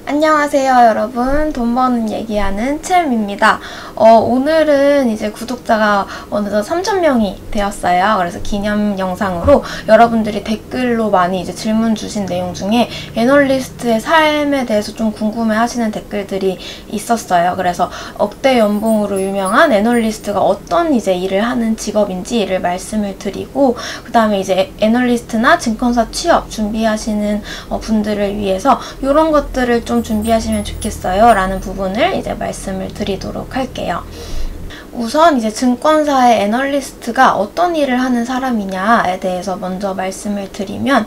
안녕하세요 여러분, 돈 버는 얘기하는 챔입니다. 오늘은 이제 구독자가 어느덧 3,000명이 되었어요. 그래서 기념 영상으로 여러분들이 댓글로 많이 이제 질문 주신 내용 중에 애널리스트의 삶에 대해서 좀 궁금해 하시는 댓글들이 있었어요. 그래서 억대 연봉으로 유명한 애널리스트가 어떤 이제 일을 하는 직업인지를 말씀을 드리고, 그 다음에 이제 애널리스트나 증권사 취업 준비하시는 분들을 위해서 이런 것들을 좀 준비하시면 좋겠어요 라는 부분을 이제 말씀을 드리도록 할게요. 우선 이제 증권사의 애널리스트가 어떤 일을 하는 사람이냐에 대해서 먼저 말씀을 드리면,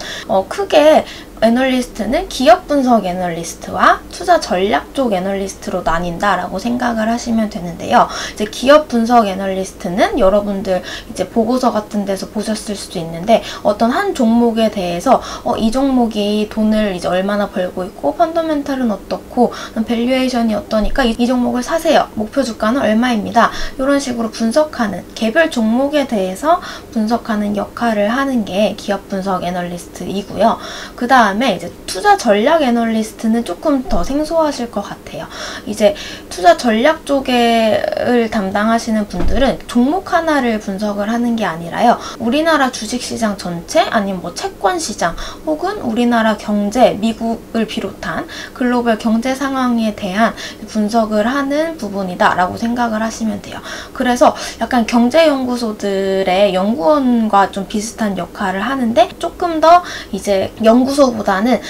크게 애널리스트는 기업 분석 애널리스트와 투자 전략 쪽 애널리스트로 나뉜다라고 생각을 하시면 되는데요. 이제 기업 분석 애널리스트는 여러분들 이제 보고서 같은 데서 보셨을 수도 있는데, 어떤 한 종목에 대해서 이 종목이 돈을 이제 얼마나 벌고 있고 펀더멘탈은 어떻고 밸류에이션이 어떠니까 이 종목을 사세요. 목표 주가는 얼마입니다. 이런 식으로 분석하는, 개별 종목에 대해서 분석하는 역할을 하는 게 기업 분석 애널리스트이고요. 그 다음에 이제 투자 전략 애널리스트는 조금 더 생소하실 것 같아요. 이제 투자 전략 쪽을 담당하시는 분들은 종목 하나를 분석을 하는 게 아니라요, 우리나라 주식시장 전체, 아니면 뭐 채권시장, 혹은 우리나라 경제, 미국을 비롯한 글로벌 경제 상황에 대한 분석을 하는 부분이다 라고 생각을 하시면 돼요. 그래서 약간 경제연구소들의 연구원과 좀 비슷한 역할을 하는데, 조금 더 이제 연구소보다는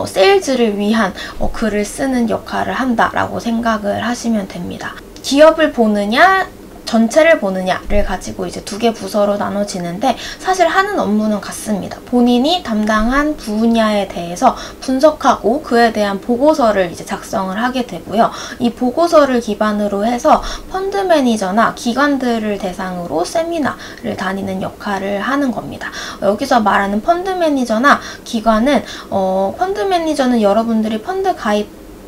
세일즈를 위한 글을 쓰는 역할을 한다라고 생각을 하시면 됩니다. 기업을 보느냐 전체를 보느냐를 가지고 이제 두 개 부서로 나눠지는데, 사실 하는 업무는 같습니다. 본인이 담당한 분야에 대해서 분석하고 그에 대한 보고서를 이제 작성을 하게 되고요. 이 보고서를 기반으로 해서 펀드 매니저나 기관들을 대상으로 세미나를 다니는 역할을 하는 겁니다. 여기서 말하는 펀드 매니저나 기관은, 펀드 매니저는 여러분들이 펀드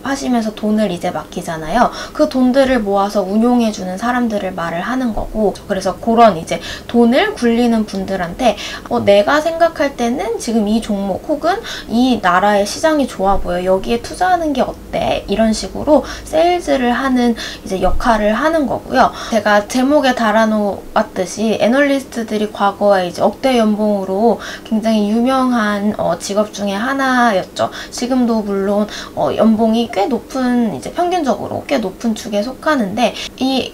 하시면서 돈을 이제 맡기잖아요. 그 돈들을 모아서 운용해주는 사람들을 말을 하는 거고, 그래서 그런 이제 돈을 굴리는 분들한테 내가 생각할 때는 지금 이 종목 혹은 이 나라의 시장이 좋아 보여, 여기에 투자하는 게 어때, 이런 식으로 세일즈를 하는 이제 역할을 하는 거고요. 제가 제목에 달아놓았듯이 애널리스트들이 과거에 이제 억대 연봉으로 굉장히 유명한 직업 중에 하나였죠. 지금도 물론 연봉이 꽤 높은, 이제 평균적으로 꽤 높은 축에 속하는데, 이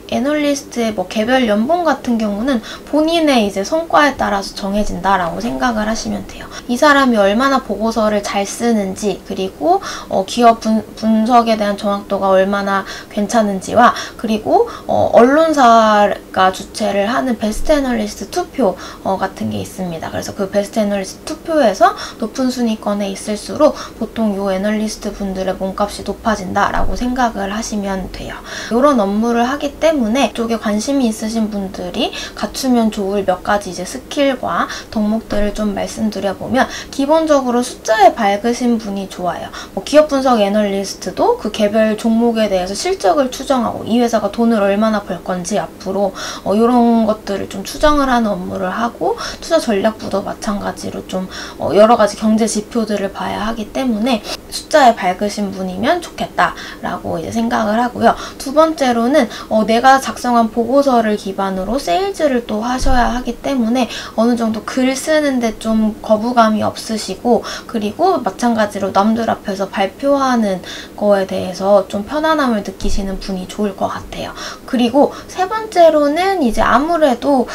애널리스트의 뭐 개별 연봉 같은 경우는 본인의 이제 성과에 따라서 정해진다라고 생각을 하시면 돼요. 이 사람이 얼마나 보고서를 잘 쓰는지, 그리고 기업 분석에 대한 정확도가 얼마나 괜찮은지와, 그리고 언론사가 주최를 하는 베스트 애널리스트 투표 같은 게 있습니다. 그래서 그 베스트 애널리스트 투표에서 높은 순위권에 있을수록 보통 요 애널리스트 분들의 몸값이 높아진다라고 생각을 하시면 돼요. 이런 업무를 하기 때문에 이쪽에 관심이 있으신 분들이 갖추면 좋을 몇 가지 이제 스킬과 덕목들을 좀 말씀드려보면, 기본적으로 숫자에 밝으신 분이 좋아요. 기업 분석 애널리스트도 그 개별 종목에 대해서 실적을 추정하고 이 회사가 돈을 얼마나 벌 건지 앞으로 이런 것들을 좀 추정을 하는 업무를 하고, 투자 전략부도 마찬가지로 좀 여러 가지 경제 지표들을 봐야 하기 때문에 숫자에 밝으신 분이면 좋겠다라고 이제 생각을 하고요. 두 번째로는 내가 작성한 보고서를 기반으로 세일즈를 또 하셔야 하기 때문에 어느 정도 글 쓰는데 좀 거부감이 없으시고, 그리고 마찬가지로 남들 앞에서 발표하는 거에 대해서 좀 편안함을 느끼시는 분이 좋을 것 같아요. 그리고 세 번째로는 이제 아무래도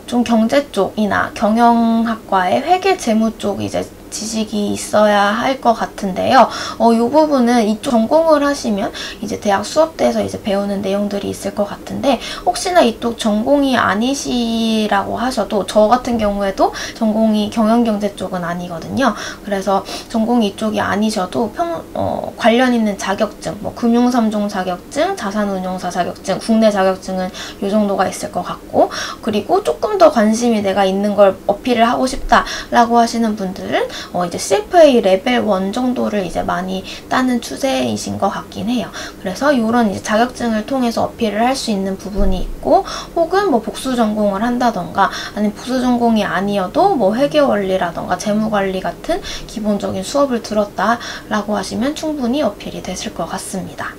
좀 경제 쪽이나 경영학과의 회계 재무 쪽 이제 지식이 있어야 할 것 같은데요. 이 부분은 이쪽 전공을 하시면 이제 대학 수업대에서 이제 배우는 내용들이 있을 것 같은데, 혹시나 이쪽 전공이 아니시라고 하셔도, 저 같은 경우에도 전공이 경영경제 쪽은 아니거든요. 그래서 전공이 이쪽이 아니셔도 관련 있는 자격증, 뭐 금융 3종 자격증, 자산운용사 자격증, 국내 자격증은 이 정도가 있을 것 같고, 그리고 조금 더 관심이 내가 있는 걸 어필을 하고 싶다라고 하시는 분들은 이제 CFA 레벨 1 정도를 이제 많이 따는 추세이신 것 같긴 해요. 그래서 이런 이제 자격증을 통해서 어필을 할 수 있는 부분이 있고, 혹은 뭐 복수 전공을 한다던가, 아니면 복수 전공이 아니어도 뭐 회계원리라던가 재무관리 같은 기본적인 수업을 들었다라고 하시면 충분히 어필이 되실 것 같습니다.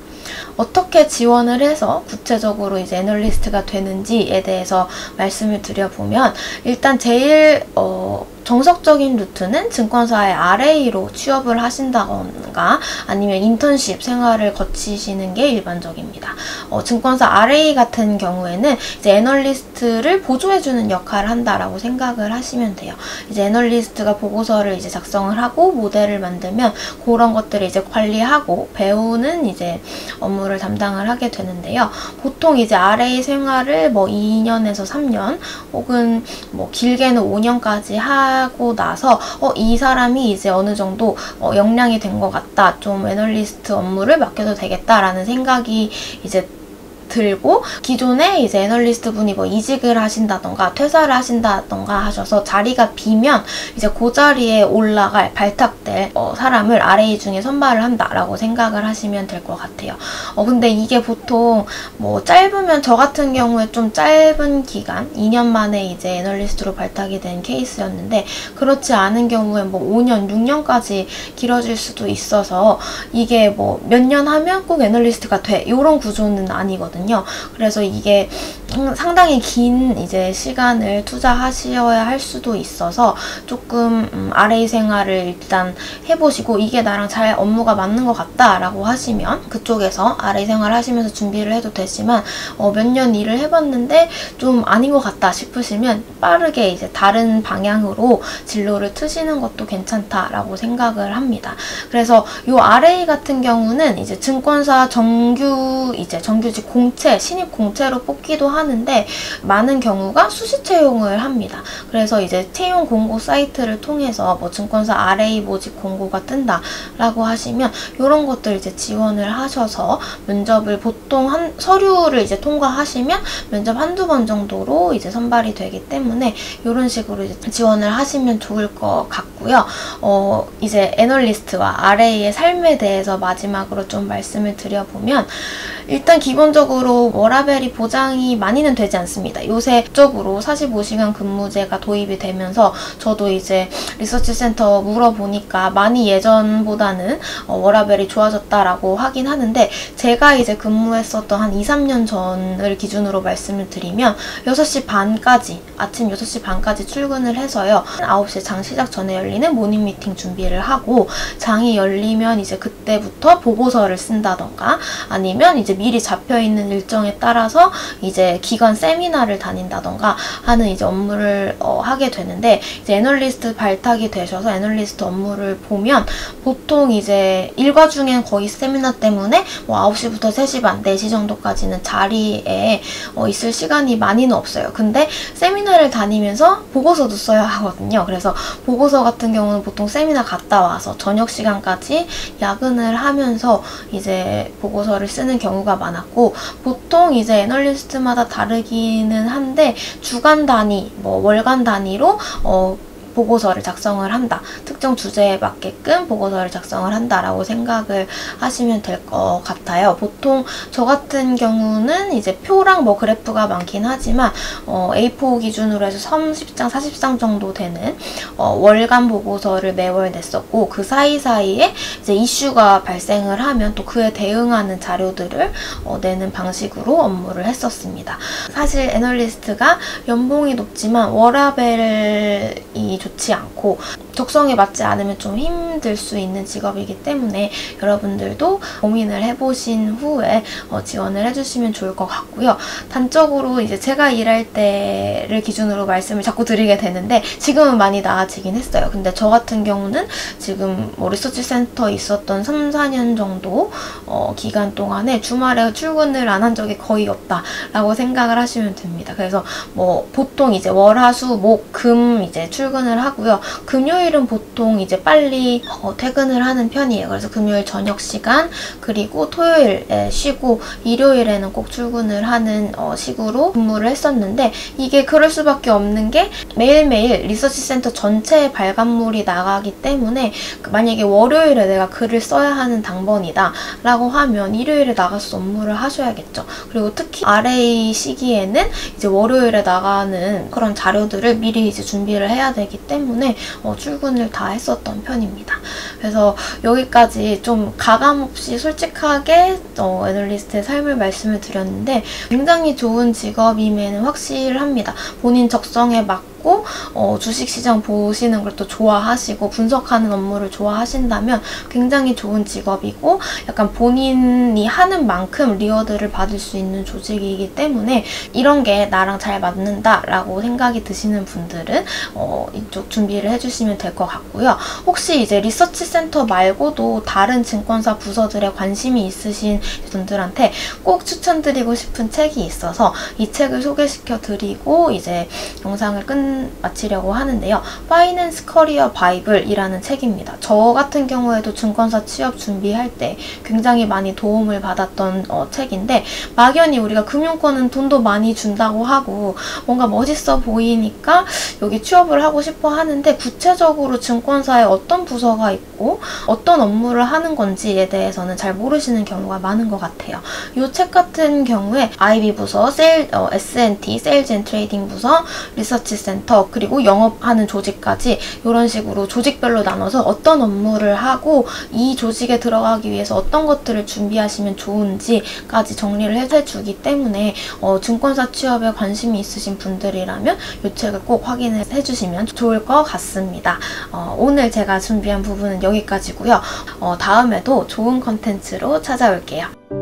어떻게 지원을 해서 구체적으로 이제 애널리스트가 되는지에 대해서 말씀을 드려보면, 일단 제일 정석적인 루트는 증권사의 RA로 취업을 하신다던가 아니면 인턴십 생활을 거치시는 게 일반적입니다. 증권사 RA 같은 경우에는 이제 애널리스트를 보조해주는 역할을 한다라고 생각을 하시면 돼요. 이제 애널리스트가 보고서를 이제 작성을 하고 모델을 만들면 그런 것들을 이제 관리하고 배우는 이제 업무를 담당을 하게 되는데요. 보통 이제 RA 생활을 뭐 2년에서 3년 혹은 뭐 길게는 5년까지 하고 나서 이 사람이 이제 어느 정도 역량이 된 것 같다, 좀 애널리스트 업무를 맡겨도 되겠다라는 생각이 이제 들고, 기존에 이제 애널리스트 분이 뭐 이직을 하신다던가 퇴사를 하신다던가 하셔서 자리가 비면 이제 그 자리에 올라갈 발탁될 사람을 RA 중에 선발을 한다라고 생각을 하시면 될 것 같아요. 근데 이게 보통 뭐 짧으면, 저 같은 경우에 좀 짧은 기간 2년 만에 이제 애널리스트로 발탁이 된 케이스였는데, 그렇지 않은 경우에 뭐 5년, 6년까지 길어질 수도 있어서 이게 뭐 몇 년 하면 꼭 애널리스트가 돼, 이런 구조는 아니거든요. 그래서 이게 상당히 긴 이제 시간을 투자하셔야 할 수도 있어서 조금 RA 생활을 일단 해보시고, 이게 나랑 잘 업무가 맞는 것 같다라고 하시면 그쪽에서 RA 생활 하시면서 준비를 해도 되지만, 몇 년 일을 해봤는데 좀 아닌 것 같다 싶으시면 빠르게 이제 다른 방향으로 진로를 트시는 것도 괜찮다라고 생각을 합니다. 그래서 이 RA 같은 경우는 이제 증권사 정규직 공채, 신입 공채로 뽑기도 하는데, 많은 경우가 수시 채용을 합니다. 그래서 이제 채용 공고 사이트를 통해서 뭐 증권사 RA 모집 공고가 뜬다라고 하시면 이런 것들 이제 지원을 하셔서 면접을 보통 서류를 이제 통과하시면 면접 한두 번 정도로 이제 선발이 되기 때문에 이런 식으로 이제 지원을 하시면 좋을 것 같고요. 이제 애널리스트와 RA의 삶에 대해서 마지막으로 좀 말씀을 드려보면, 일단 기본적으로 워라밸이 보장이 많이는 되지 않습니다. 요새 법적으로 45시간 근무제가 도입이 되면서 저도 이제 리서치 센터 물어보니까 많이 예전보다는 워라밸이 좋아졌다라고 하긴 하는데, 제가 이제 근무했었던 한 2, 3년 전을 기준으로 말씀을 드리면 6시 반까지, 아침 6시 반까지 출근을 해서요. 9시 장 시작 전에 열리는 모닝 미팅 준비를 하고, 장이 열리면 이제 그때부터 보고서를 쓴다던가 아니면 이제 미리 잡혀있는 일정에 따라서 이제 기관 세미나를 다닌다던가 하는 이제 업무를 하게 되는데, 이제 애널리스트 발탁이 되셔서 애널리스트 업무를 보면 보통 이제 일과 중엔 거의 세미나 때문에 뭐 9시부터 3시 반, 4시 정도까지는 자리에 있을 시간이 많이는 없어요. 근데 세미나를 다니면서 보고서도 써야 하거든요. 그래서 보고서 같은 경우는 보통 세미나 갔다 와서 저녁 시간까지 야근을 하면서 이제 보고서를 쓰는 경우가 많았고, 보통 이제 애널리스트마다 다르기는 한데 주간 단위, 뭐 월간 단위로 보고서를 작성을 한다, 특정 주제에 맞게끔 보고서를 작성을 한다라고 생각을 하시면 될 것 같아요. 보통 저 같은 경우는 이제 표랑 뭐 그래프가 많긴 하지만 A4 기준으로 해서 30장, 40장 정도 되는 월간 보고서를 매월 냈었고, 그 사이사이에 이제 이슈가 발생을 하면 또 그에 대응하는 자료들을 내는 방식으로 업무를 했었습니다. 사실 애널리스트가 연봉이 높지만 워라밸이 좋지 않고 적성에 맞지 않으면 좀 힘들 수 있는 직업이기 때문에 여러분들도 고민을 해보신 후에 지원을 해주시면 좋을 것 같고요. 단적으로 이제 제가 일할 때를 기준으로 말씀을 자꾸 드리게 되는데, 지금은 많이 나아지긴 했어요. 근데 저 같은 경우는 지금 뭐 리서치 센터에 있었던 3, 4년 정도 기간 동안에 주말에 출근을 안 한 적이 거의 없다라고 생각을 하시면 됩니다. 그래서 뭐 보통 이제 월, 화, 수, 목, 금 이제 출근을 하고요. 금요일 월요일은 보통 이제 빨리 퇴근을 하는 편이에요. 그래서 금요일 저녁 시간, 그리고 토요일에 쉬고 일요일에는 꼭 출근을 하는 식으로 근무를 했었는데, 이게 그럴 수밖에 없는 게 매일매일 리서치 센터 전체에 발간물이 나가기 때문에 만약에 월요일에 내가 글을 써야 하는 당번이다 라고 하면 일요일에 나가서 업무를 하셔야겠죠. 그리고 특히 RA 시기에는 이제 월요일에 나가는 그런 자료들을 미리 이제 준비를 해야 되기 때문에 출근을 다 했었던 편입니다. 그래서 여기까지 좀 가감없이 솔직하게 애널리스트의 삶을 말씀을 드렸는데, 굉장히 좋은 직업임에는 확실합니다. 본인 적성에 맞고 주식시장 보시는 걸 또 좋아하시고 분석하는 업무를 좋아하신다면 굉장히 좋은 직업이고, 약간 본인이 하는 만큼 리워드를 받을 수 있는 조직이기 때문에 이런 게 나랑 잘 맞는다라고 생각이 드시는 분들은 이쪽 준비를 해주시면 될 것 같고요. 혹시 이제 리서치 센터 말고도 다른 증권사 부서들에 관심이 있으신 분들한테 꼭 추천드리고 싶은 책이 있어서 이 책을 소개시켜 드리고 이제 영상을 마치려고 하는데요. 파이낸스 커리어 바이블이라는 책입니다. 저 같은 경우에도 증권사 취업 준비할 때 굉장히 많이 도움을 받았던 책인데, 막연히 우리가 금융권은 돈도 많이 준다고 하고 뭔가 멋있어 보이니까 여기 취업을 하고 싶어 하는데, 구체적으로 증권사에 어떤 부서가 있고 어떤 업무를 하는 건지에 대해서는 잘 모르시는 경우가 많은 것 같아요. 이 책 같은 경우에 IB 부서, S&T, 세일즈 앤 트레이딩 부서, 리서치 센터, 그리고 영업하는 조직까지 이런 식으로 조직별로 나눠서 어떤 업무를 하고 이 조직에 들어가기 위해서 어떤 것들을 준비하시면 좋은지까지 정리를 해주기 때문에 증권사 취업에 관심이 있으신 분들이라면 이 책을 꼭 확인을 해주시면 좋을 것 같습니다. 오늘 제가 준비한 부분은 여기까지고요. 다음에도 좋은 컨텐츠로 찾아올게요.